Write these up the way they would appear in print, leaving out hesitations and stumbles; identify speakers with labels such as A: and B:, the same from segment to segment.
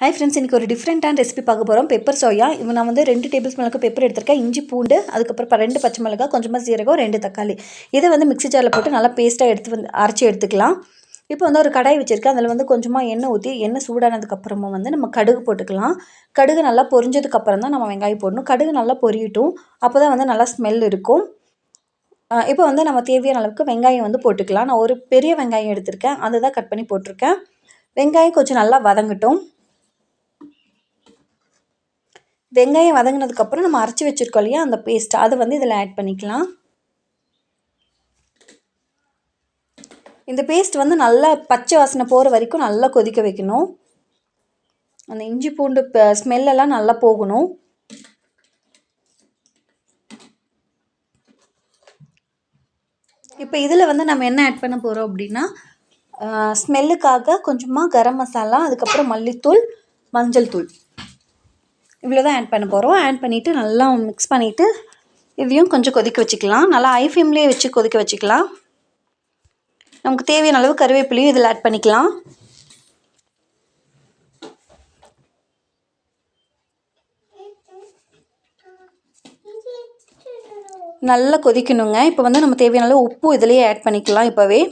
A: Hi friends, இன்றைக்கி ஒரு டிஃப்ரெண்ட்டான ரெசிபி பார்க்க போகிறோம். Pepper soya. நான் வந்து 2 டேபிள் ஸ்பூனுக்கு பெப்பர் எடுத்திருக்கேன். இஞ்சி பூண்டு, அதுக்கப்புறம் 2 பச்சை மிளகாய், கொஞ்சமாக சீரகம், 2 தக்காளி. இதை வந்து மிக்ஸி ஜாரில் போட்டு நல்லா பேஸ்ட்டாக அரைச்சி எடுத்துக்கலாம். இப்போ வந்து ஒரு கடாய் வச்சுருக்கேன். அதில் வந்து கொஞ்சமாக எண்ணெய் ஊற்றி, எண்ணெய் சூடானதுக்கப்புறமா வந்து நம்ம கடுகு போட்டுக்கலாம். கடுகு நல்லா பொரிஞ்சதுக்கப்புறம் தான் நம்ம வெங்காயம் போடணும். கடுகு நல்லா பொரியட்டும், அப்போ தான் வந்து நல்லா ஸ்மெல் இருக்கும். இப்போ வந்து நம்ம தேவையான அளவுக்கு வெங்காயம் வந்து போட்டுக்கலாம். நான் ஒரு பெரிய வெங்காயம் எடுத்திருக்கேன், அதை தான் கட் பண்ணி போட்டிருக்கேன். வெங்காயம் கொஞ்சம் நல்லா வதங்கட்டும். வெங்காயம் வதங்கினதுக்கப்புறம் நம்ம அரைச்சி வச்சுருக்கோம் இல்லையா, அந்த பேஸ்ட் அதை வந்து இதில் ஆட் பண்ணிக்கலாம். இந்த பேஸ்ட் வந்து நல்லா பச்சை வாசனை போகிற வரைக்கும் நல்லா கொதிக்க வைக்கணும். அந்த இஞ்சி பூண்டு ஸ்மெல்லெல்லாம் நல்லா போகணும். இப்போ இதில் வந்து நம்ம என்ன ஆட் பண்ண போகிறோம் அப்படின்னா, ஸ்மெல்லுக்காக கொஞ்சமாக கரம் மசாலா, அதுக்கப்புறம் மல்லித்தூள், மஞ்சள் தூள், இவ்வளோ தான் ஆட் பண்ண போகிறோம். ஆட் பண்ணிவிட்டு நல்லா மிக்ஸ் பண்ணிவிட்டு இதையும் கொஞ்சம் கொதிக்க வச்சுக்கலாம். நல்லா ஹை ஃப்ளேம்லேயே வச்சு கொதிக்க வச்சுக்கலாம். நமக்கு தேவையான அளவு கருவேப்பிலையும் இதில் ஆட் பண்ணிக்கலாம். நல்லா கொதிக்கணுங்க. இப்போ வந்து நம்ம தேவையான அளவு உப்பு இதிலேயே ஆட் பண்ணிக்கலாம். இப்போவே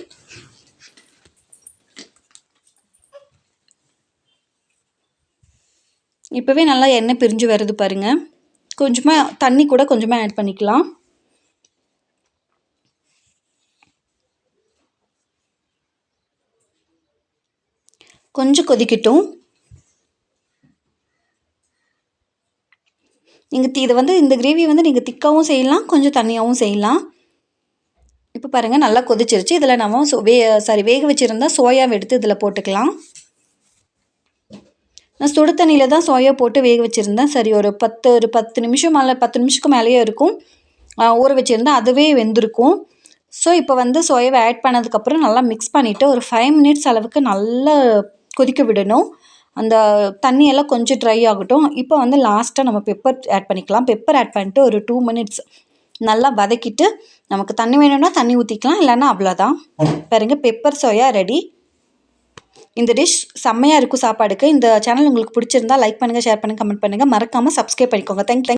A: நல்லா எண்ணெய் பிரிஞ்சு வருது பாருங்கள். கொஞ்சமாக தண்ணி கூட கொஞ்சமாக ஆட் பண்ணிக்கலாம். கொஞ்சம் கொதிக்கட்டும். நீங்கள் இதை வந்து இந்த கிரேவி வந்து நீங்கள் திக்காகவும் செய்யலாம், கொஞ்சம் தண்ணியாகவும் செய்யலாம். இப்போ பாருங்கள் நல்லா கொதிச்சிருச்சு. இதில் நம்ம வேக வச்சுருந்தா சோயாவை எடுத்து இதில் போட்டுக்கலாம். நான் சுடு தண்ணியில் தான் சோயா போட்டு வேக வச்சுருந்தேன். சரி, ஒரு 10 நிமிஷம் மேலே, 10 நிமிஷத்துக்கு மேலேயே இருக்கும். ஊற வச்சுருந்தேன், அதுவே வெந்திருக்கும். ஸோ இப்போ வந்து சோயாவை ஆட் பண்ணதுக்கப்புறம் நல்லா மிக்ஸ் பண்ணிவிட்டு ஒரு 5 மினிட்ஸ் அளவுக்கு நல்லா கொதிக்க விடணும். அந்த தண்ணியெல்லாம் கொஞ்சம் ட்ரை ஆகட்டும். இப்போ வந்து லாஸ்ட்டாக நம்ம பெப்பர் ஆட் பண்ணிக்கலாம். பெப்பர் ஆட் பண்ணிட்டு ஒரு 2 மினிட்ஸ் நல்லா வதக்கிட்டு, நமக்கு தண்ணி வேணும்னா தண்ணி ஊற்றிக்கலாம், இல்லைன்னா அவ்வளோதான். பாருங்கள், பெப்பர் சோயா ரெடி. இந்த டிஷ் செம்மையாக இருக்கும் சாப்பாடுக்கு. இந்த சேனல் உங்களுக்கு பிடிச்சிருந்தா லைக் பண்ணுங்கள், ஷேர் பண்ணுங்கள், கமெண்ட் பண்ணுங்கள். மறக்காமல் சப்ஸ்கிரைப் பண்ணிக்கோங்க. தேங்க்யூ.